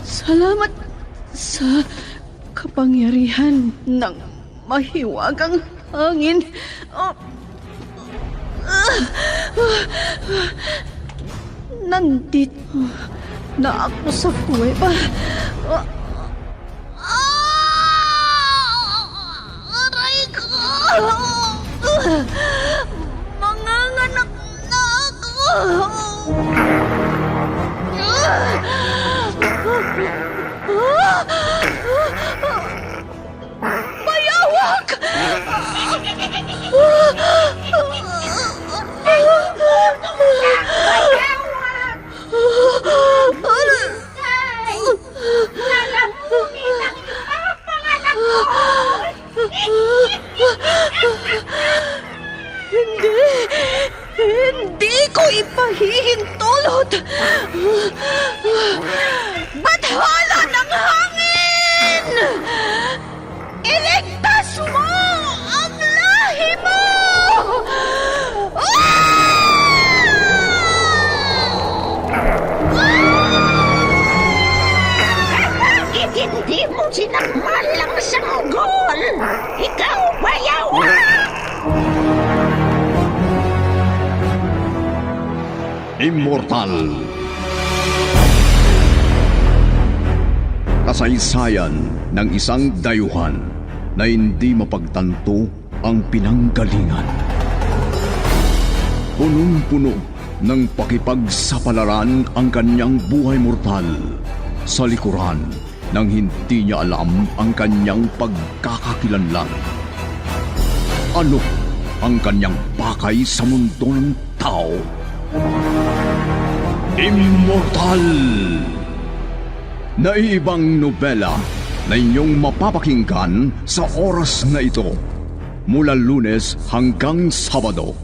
Salamat sa kapangyarihan ng mahiwagang hangin. Nandito na ako sa kuweba. Aray ko! Manganganak na ako! Bayawak! Hindi ko ipahihintulot. Bathala ng hangin! Iligtas mo ang lahi mo! Bakit hindi mo sinakmal ang sanggol? Ikaw, bayawak! Immortal. Kasaysayan ng isang dayuhan na hindi mapagtanto ang pinanggalingan. Punong-puno ng pakipagsapalaran ang kanyang buhay mortal sa likuran nang hindi niya alam ang kanyang pagkakakilanlan. Ano ang kanyang pakay sa mundo ng tao? Immortal! Naiibang nobela na inyong mapapakinggan sa oras na ito mula Lunes hanggang Sabado.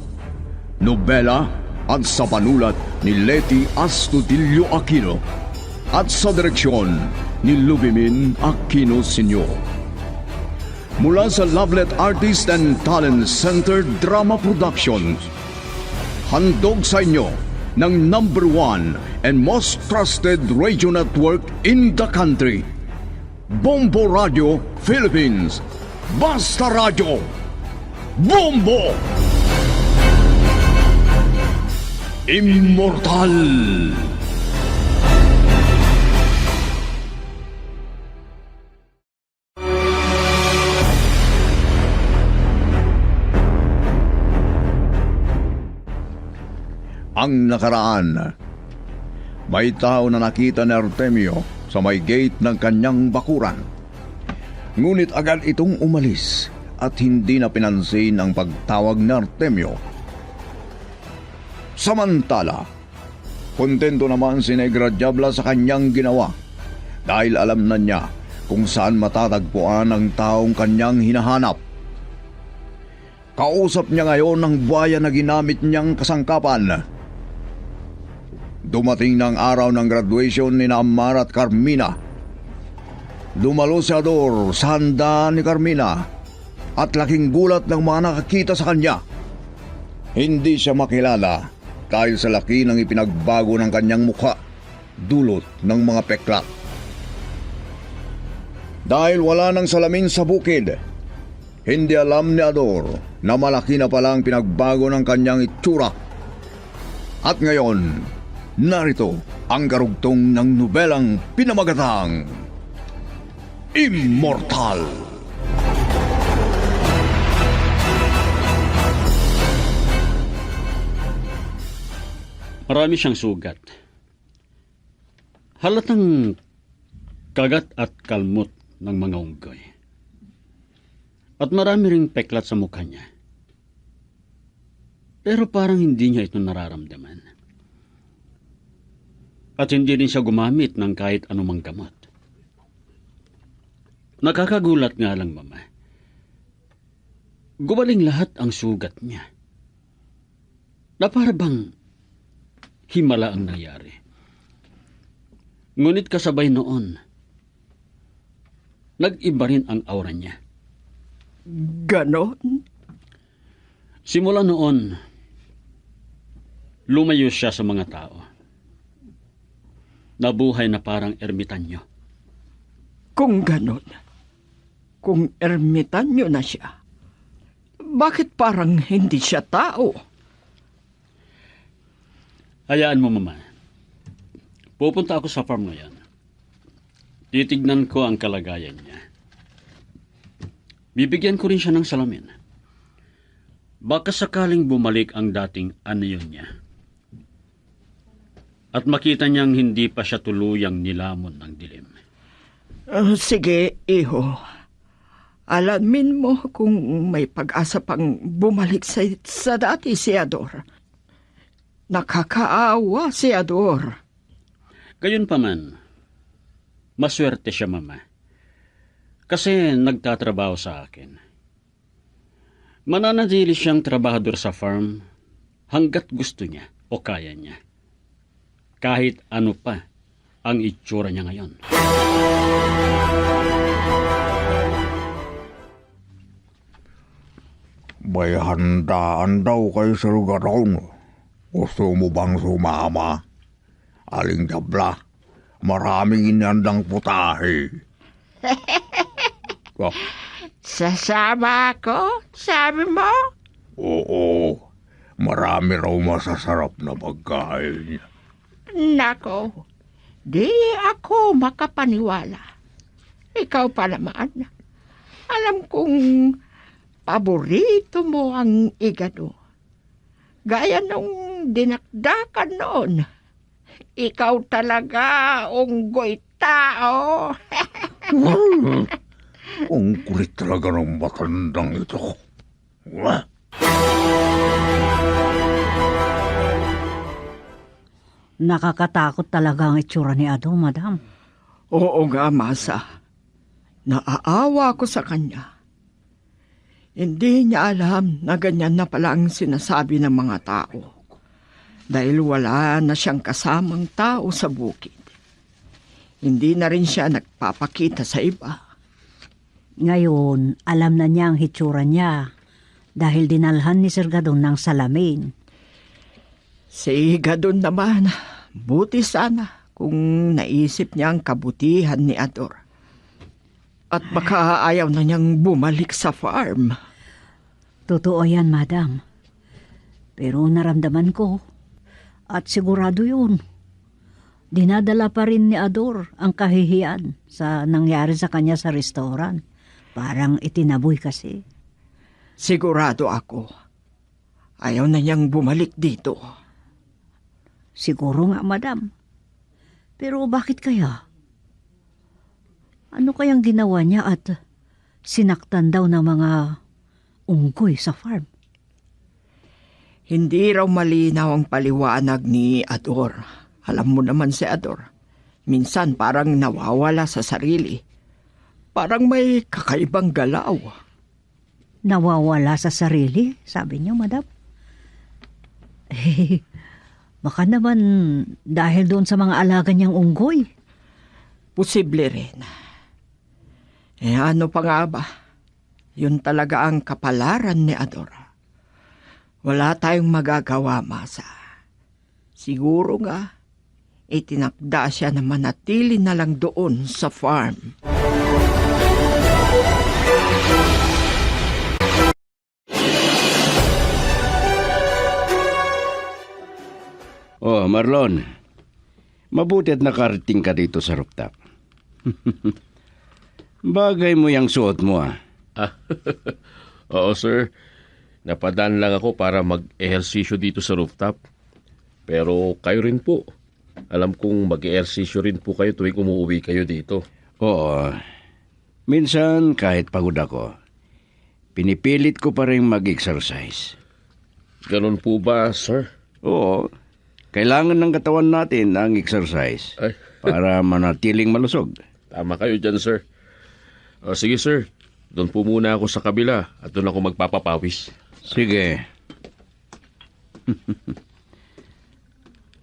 Nobela at sa panulat ni Leti Astudillo Aquino at sa direksyon ni Lubimin Aquino Sr. Mula sa Lovelet Artist and Talent Center Drama Productions, handog sa inyo ng #1 and most trusted radio network in the country, Bombo Radio Philippines. Basta Radio Bombo! Immortal! Ang nakaraan, may tao na nakita ni Artemio sa may gate ng kanyang bakuran. Ngunit agad itong umalis at hindi na pinansin ang pagtawag ni Artemio. Samantala, kontento naman si Negra Diabla sa kanyang ginawa dahil alam na niya kung saan matatagpuan ang taong kanyang hinahanap. Kausap niya ngayon ang buhaya na ginamit niyang kasangkapan. Dumating ng araw ng graduation ni Amar at Carmina. Dumalo si Ador sa handa ni Carmina at laking gulat ng mga nakakita sa kanya. Hindi siya makilala dahil sa laki ng ipinagbago ng kanyang mukha, dulot ng mga peklat. Dahil wala nang salamin sa bukid, hindi alam ni Ador na malaki na palang pinagbago ng kanyang itsura. At ngayon, narito ang karugtong ng nobelang pinamagatang Immortal. Marami siyang sugat. Halatang kagat at kalmot ng mga unggoy. At marami ring peklat sa mukha niya. Pero parang hindi niya ito nararamdaman. At hindi rin siya gumamit ng kahit anumang gamot. Nakakagulat nga lang, Mama. Gumaling lahat ang sugat niya. Na para bang himala ang nangyari. Ngunit kasabay noon, nag-iba rin ang aura niya. Ganon? Simula noon, lumayo siya sa mga tao. Nabuhay na parang ermitanyo. Kung ganon, kung ermitanyo na siya, bakit parang hindi siya tao? Hayaan mo, Mama. Pupunta ako sa farm ngayon. Titignan ko ang kalagayan niya. Bibigyan ko rin siya ng salamin. Baka sakaling bumalik ang dating anyo niya. At makita niyang hindi pa siya tuluyang nilamon ng dilim. Sige, iho. Alamin mo kung may pag-asa pang bumalik sa dati si Ador. Nakakaawa si Ador. Gayunpaman, maswerte siya, Mama. Kasi nagtatrabaho sa akin. Mananatili siyang trabahador sa farm hanggat gusto niya o kaya niya. Kahit ano pa ang itsura niya ngayon. May handaan daw kayo sa lugar raon. Gusto mo bang sumama? Aling Dabla, maraming inandang putahe. Oh, Sasama ako, sabi mo? oo, marami raw masasarap na pagkain. Nako, di ako makapaniwala. Ikaw pa naman. Alam kong paborito mo ang igado. Gaya nung dinakdakan noon. Ikaw talaga, unggoy tao. Ang kulit talaga ng matandang ito. Wah! Nakakatakot talaga ang itsura ni Ado, Madam. Oo nga, Masa. Naaawa ko sa kanya. Hindi niya alam na ganyan na pala ang sinasabi ng mga tao. Dahil wala na siyang kasamang tao sa bukid. Hindi na rin siya nagpapakita sa iba. Ngayon, alam na niya ang hitsura niya dahil dinalhan ni Sir Gadon ng salamin. Si Gadon naman, buti sana kung naisip niya ang kabutihan ni Ador. At baka ayaw na niyang bumalik sa farm. Totoo yan, Madam. Pero naramdaman ko, at sigurado yun, dinadala pa rin ni Ador ang kahihiyan sa nangyari sa kanya sa restaurant. Parang itinaboy kasi. Sigurado ako, ayaw na niyang bumalik dito. Siguro nga, Madam. Pero bakit kaya? Ano kayang ginawa niya at sinaktan daw ng mga unggoy sa farm? Hindi raw malinaw ang paliwanag ni Ador. Alam mo naman si Ador. Minsan parang nawawala sa sarili. Parang may kakaibang galaw. Nawawala sa sarili, sabi niyo, Madam? Baka naman dahil doon sa mga alaga niyang unggoy. Posible rin. Ano pa nga ba? Yun talaga ang kapalaran ni Ador. Wala tayong magagawa, Masa. Siguro nga, itinakda siya na manatili na lang doon sa farm. Oh, Marlon. Mabuti at nakarating ka dito sa rooftop. Bagay mo yung suot mo, ah. Oo, sir. Napadaan lang ako para mag-ehersisyo dito sa rooftop. Pero kayo rin po. Alam kong mag-ehersisyo rin po kayo tuwing umuwi kayo dito. Oo. Minsan, kahit pagod ako, pinipilit ko pa rin mag-exercise. Ganon po ba, sir? Oo. Kailangan ng katawan natin ang exercise Ay. para manatiling malusog. Tama kayo dyan, sir. Sige, sir. Doon po muna ako sa kabila at doon ako magpapapawis. Sige.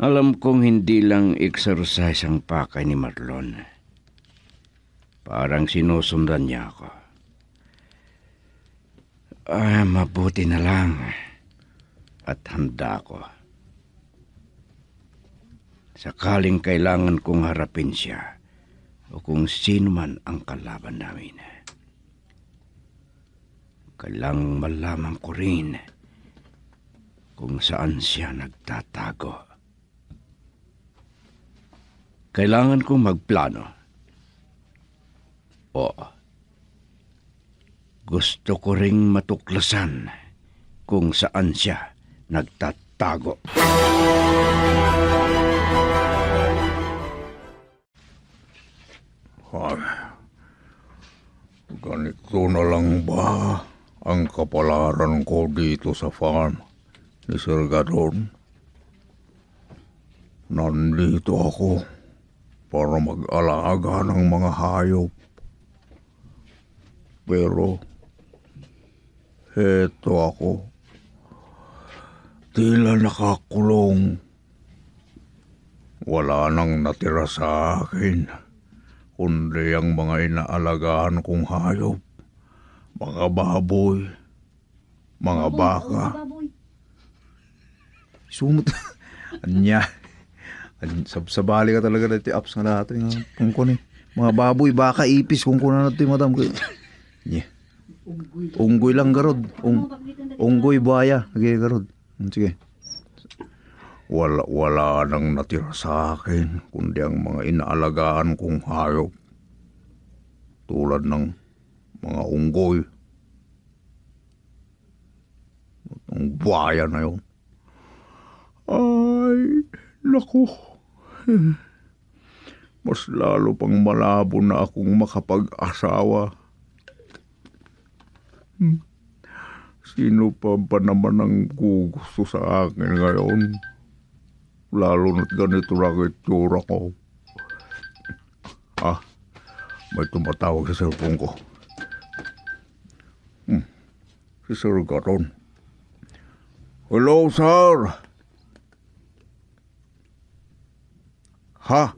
Alam kong hindi lang exercise ang pakay ni Marlon. Parang sinusundan niya ako. Mabuti na lang. At handa ako. Sakaling kailangan kong harapin siya o kung sino man ang kalaban namin. Kailangang malaman ko rin kung saan siya nagtatago. Kailangan kong magplano. O gusto ko ring matuklasan kung saan siya nagtatago. Ay, ganito na lang ba ang kapalaran ko dito sa farm ni Sir Gadon? Nandito ako para mag-alaga ng mga hayop. Pero, heto ako. Tila nakakulong. Wala nang natira sa akin kundi ang mga inaalagaan kong hayop, mga baboy, mga baka. Sumot. Anya. Sabali ka talaga dati apps nga natin. Kung kunin. Mga baboy, baka, ipis. Kung kunin natin, madam. Yeah. Unggoy lang garod. Unggoy, buhaya. Okay, garod. Sige. Wala nang natira sa akin kundi ang mga inaalagaan kong hayop. Tulad ng mga unggoy. Ang buhaya na yun. Ay, naku. Mas lalo pang malabo na akong makapag-asawa. Sino pa naman ang gugusto sa akin ngayon? Lalo na't ganito lang itsura ko. May tumatawag sa cellphone ko. Si Sir Garon. Hello, sir. Ha?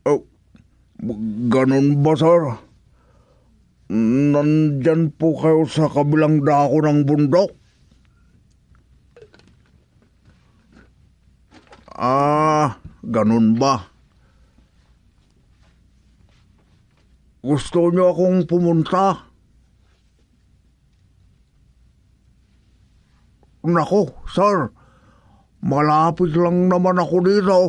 Oh, ganun ba, sir? Nandyan po kayo sa kabilang dako ng bundok? Ganun ba? Gusto niyo akong pumunta? Nako, sir. Malapit lang naman ako dito.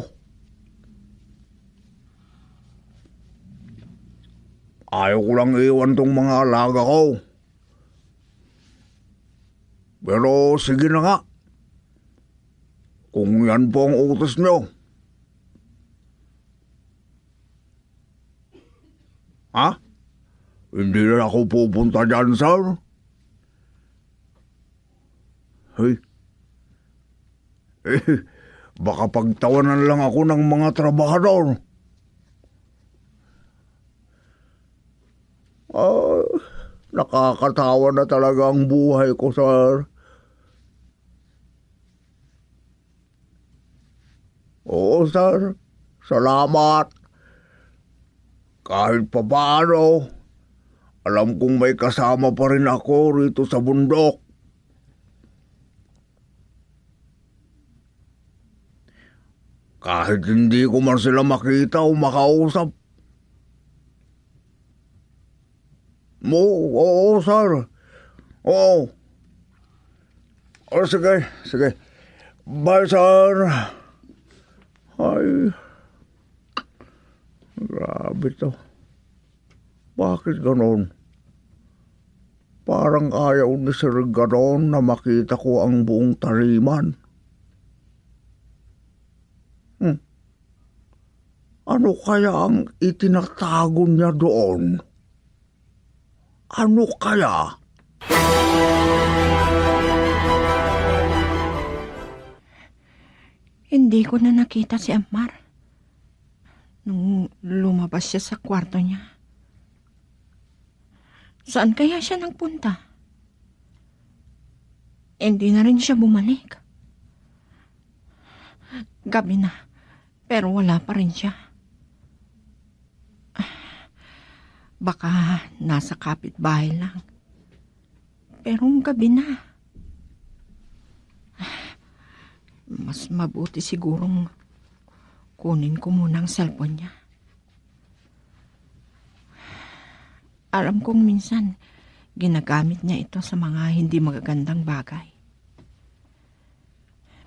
Ayaw ko lang iwan tong mga alaga ko. Pero sige na nga. Kung yan po ang utos nyo. Ha? Hindi na ako pupunta dyan, sir. Hey. Baka pagtawanan lang ako ng mga trabahador. Nakakatawa na talaga ang buhay ko, sir. Oo, sir. Salamat. Kahit papaano, alam kong may kasama pa rin ako rito sa bundok. Kahit hindi ko man sila makita o makausap. Oo, sir. Oo. Sige. Bye, sir. Ay, grabe to. Bakit ganon? Parang ayaw ni Sir Garon na makita ko ang buong tariman. Ano kaya ang itinatago niya doon? Ano kaya? Hindi ko na nakita si Amar nung lumabas siya sa kwarto niya. Saan kaya siya nagpunta? Hindi na rin siya bumalik. Gabi na, pero wala pa rin siya. Baka nasa kapitbahay lang. Pero gabi na. Mas mabuti sigurong kunin ko muna ang cellphone niya. Alam kong minsan, ginagamit niya ito sa mga hindi magagandang bagay.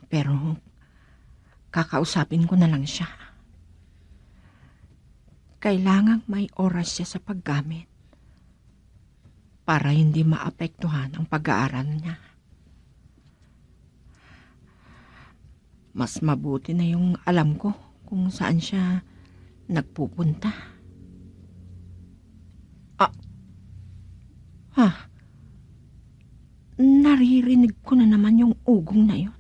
Pero, kakausapin ko na lang siya. Kailangang may oras siya sa paggamit para hindi maapektuhan ang pag-aaral niya. Mas mabuti na yung alam ko kung saan siya nagpupunta. Naririnig ko na naman yung ugong na yun.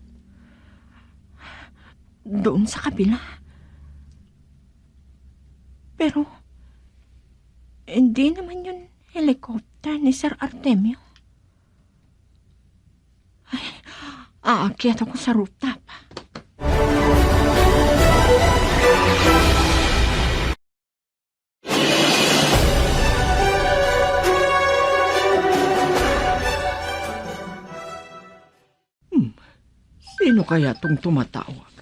Doon sa kabila. Pero, hindi naman yun helicopter ni Sir Artemio. Ay, aakyat ako sa rooftop. Sino kaya tong tumatawag?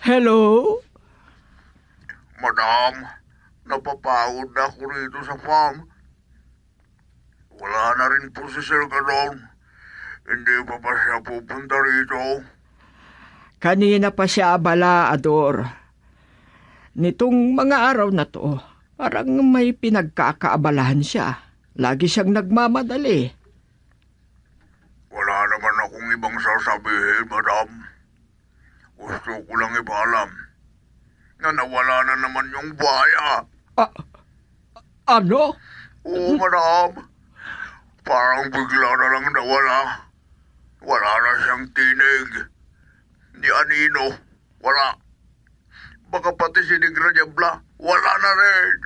Hello? Madam, napapagod na ako rito sa farm. Wala na rin po si Sir Gadon. Hindi pa ba siya pupunta rito? Kanina pa siya abala, Ador. Nitong mga araw na to, parang may pinagkakaabalahan siya. Lagi siyang nagmamadali. Wala naman akong ibang sasabihin, madam. Gusto ko lang ipaalam na nawala na naman yung baya. Ano? Oo, madam. Parang bigla na lang nawala. Wala na siyang tinig. Ni Anino, wala. Baka pati si Negra Diabla, wala na rin.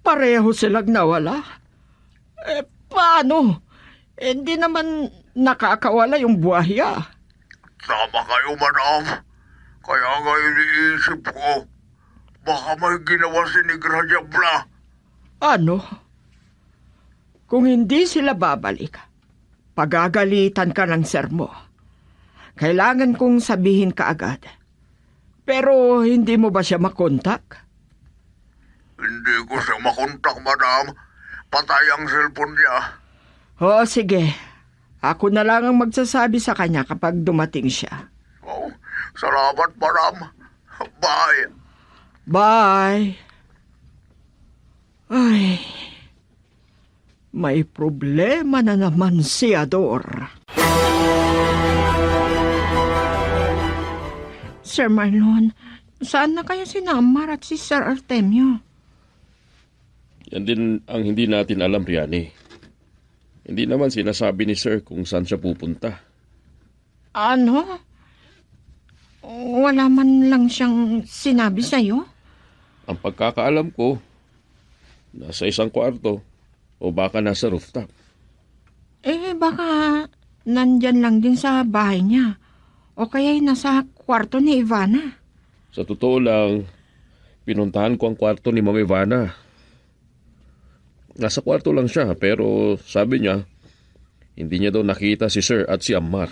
Pareho silang nawala? Paano? Hindi naman nakakawala yung buhaya. Tama kayo, madam. Kaya nga iniisip ko, baka may ginawa si Negra Diabla. Ano? Kung hindi sila babalik, pagagalitan ka ng sir mo. Kailangan kong sabihin ka agad. Pero hindi mo ba siya makontak? Hindi ko siya makontak, madam. Patay ang cellphone niya. Oo, sige. Ako na lang ang magsasabi sa kanya kapag dumating siya. Oh, salamat, madam. Bye. Bye. Ay, may problema na naman si Ador. Sir Marlon, saan na kayo si Amar at si Sir Artemio? Yan din ang hindi natin alam, Riani. Hindi naman sinasabi ni Sir kung saan siya pupunta. Ano? Wala man lang siyang sinabi sa'yo? Ang pagkakaalam ko, nasa isang kwarto o baka nasa rooftop. Baka nandyan lang din sa bahay niya. O kaya'y nasa kwarto ni Ivana. Sa totoo lang, pinuntahan ko ang kwarto ni Mama Ivana. Nasa kwarto lang siya pero sabi niya, hindi niya daw nakita si Sir at si Ammar.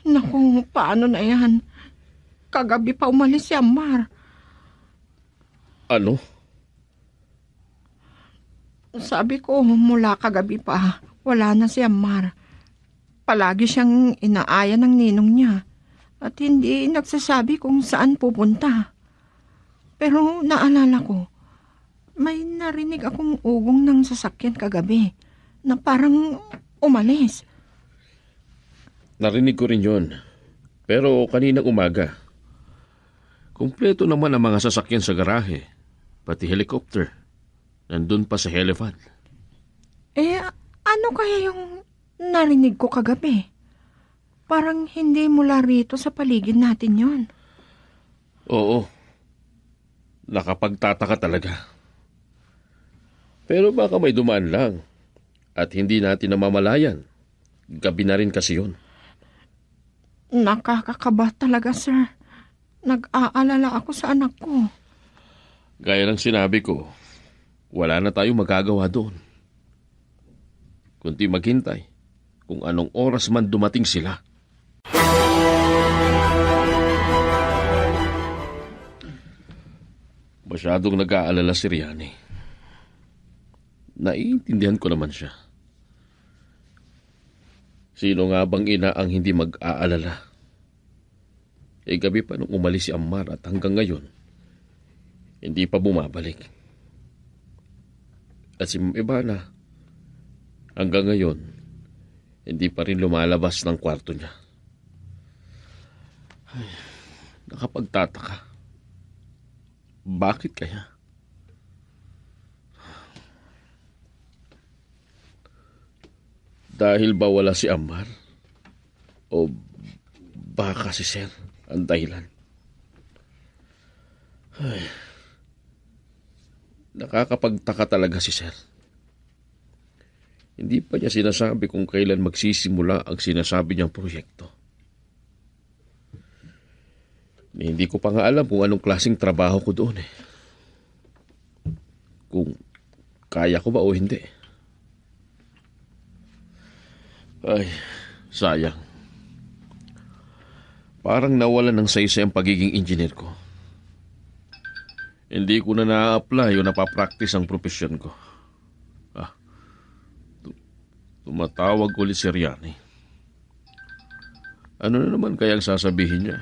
Naku, paano na yan? Kagabi pa umalis si Ammar. Ano? Sabi ko, mula kagabi pa, wala na si Ammar. Palagi siyang inaaya ng ninong niya at hindi nagsasabi kung saan pupunta. Pero naalala ko, may narinig akong ugong ng sasakyan kagabi na parang umalis. Narinig ko rin yon. Pero kaninang umaga, kumpleto naman ang mga sasakyan sa garahe, pati helicopter. Nandun pa sa Helipad. Ano kaya yung narinig ko kagabi? Parang hindi mula rito sa paligid natin yon. Oo. Nakapagtataka talaga. Pero baka may dumaan lang at hindi natin namamalayan. Gabi na rin kasi yun. Nakakakaba talaga, sir. Nag-aalala ako sa anak ko. Gaya ng sinabi ko, wala na tayong magagawa doon. Kundi maghintay kung anong oras man dumating sila. Masyadong nag-aalala si Riani. Naiintindihan ko naman siya. Sino nga bang ina ang hindi mag-aalala? Gabi pa nung umalis si Ammar at hanggang ngayon, hindi pa bumabalik. At si Ma'am Ivana, hanggang ngayon, hindi pa rin lumalabas ng kwarto niya. Ay, nakapagtataka. Bakit kaya? Dahil ba wala si Ammar? O baka si Sir ang dahilan? Ay, nakakapagtaka talaga si Sir. Hindi pa niya sinasabi kung kailan magsisimula ang sinasabi niyang proyekto. Hindi ko pa nga alam kung anong klaseng trabaho ko doon eh. Kung kaya ko ba o hindi. Ay, sayang. Parang nawalan ng saysay ang pagiging engineer ko. Hindi ko na na-apply o napapractice ang profesyon ko. Tumatawag ulit si Riani. Ano na naman kaya ang sasabihin niya?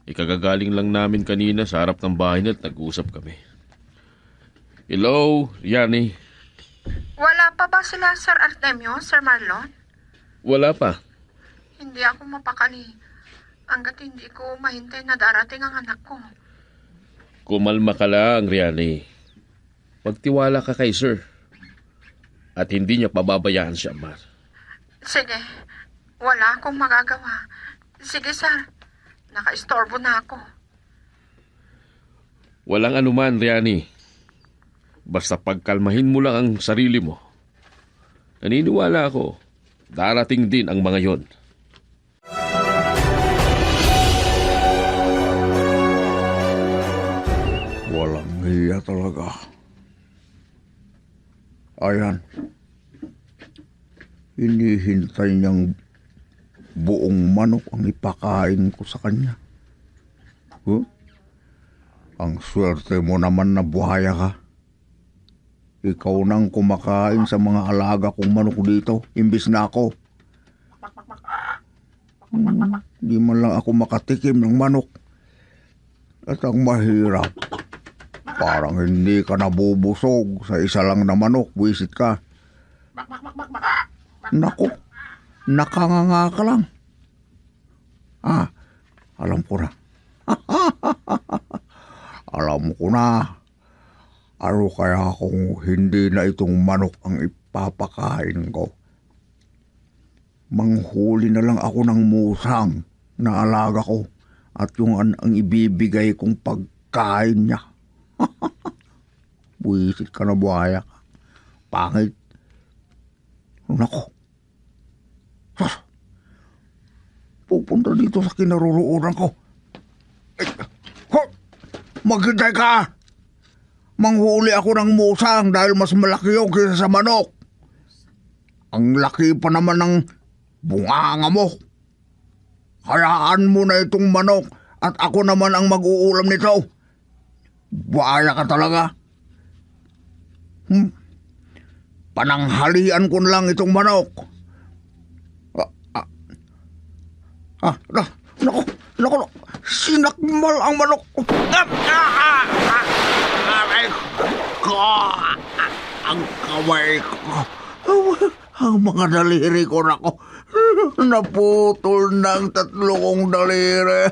Ikagagaling lang namin kanina sa harap ng bahay niya at nag-uusap kami. Hello, Riani. Wala pa ba sila, Sir Artemio, Sir Marlon? Wala pa. Hindi ako mapakali. Hanggat hindi ko mahintay na darating ang anak ko. Kumalma ka lang, Riani. Magtiwala ka kay Sir. At hindi niya pababayaan si Ammar. Sige, wala akong magagawa. Sige, Sir. Nakaistorbo na ako. Walang anuman, Riani. Basta pagkalmahin mo lang ang sarili mo. Naniniwala ako, darating din ang mga yon. Walang hiya talaga. Ayan. Hinihintay niyang buong manok ang ipakain ko sa kanya. Huh? Ang swerte mo naman na buhaya ka. Ikaw nang kumakain sa mga alaga kong manok dito, imbis na ako. Di man lang ako makatikim ng manok. At ang mahirap, parang hindi ka nabubusog sa isa lang na manok, buwisit ka. Naku, nakanganga ka lang. Alam ko na. Alam ko na. Ano kaya kung hindi na itong manok ang ipapakain ko? Manghuli na lang ako ng musang na alaga ko at yung ang ibibigay kong pagkain niya. Buwisit ka na buhaya ka. Pangit. Nako. Pupunta dito sa kinaroroonan ko. Maghintay ka! Manghuli ako ng musang dahil mas malaki yun kaysa sa manok. Ang laki pa naman ng bunganga mo. Hayaan mo na itong manok at ako naman ang mag-uulam nito. Buhaya ka talaga. Pananghalian ko lang itong manok. Naku, sinakmal ang manok. Aray ko, ang kamay ko, ang mga daliri ko, naku, naputol ng 3 kong daliri.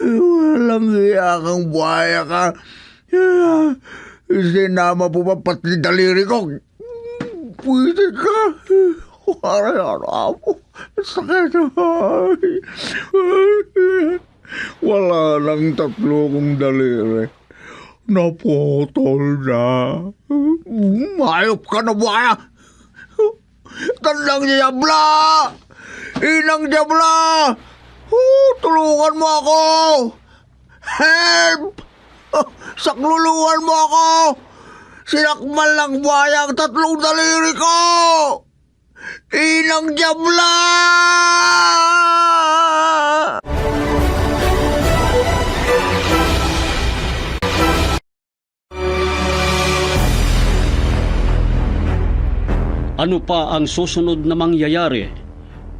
Walang hiya kang buhaya ka. Sinama po ba pati daliri ko? Pwede ka. Aray-aray mo. Sakit. Wala lang 3 kong daliri. Naputol na. Mayop ka na buhaya. Tandang Diabla! Inang Diabla! Tulungan mo ako! Help! Sakluluhan mo ako! Sinakmal ng buhaya ang 3 daliri ko! Inang Diabla! Ano pa ang susunod na mangyayari?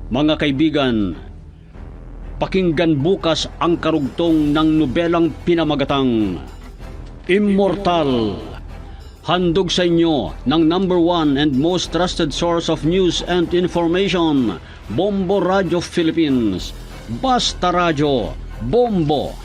Mga kaibigan, pakinggan bukas ang karugtong ng nobelang pinamagatang Immortal. Handog sa inyo ng #1 and most trusted source of news and information, Bombo Radio Philippines. Basta Radio, Bombo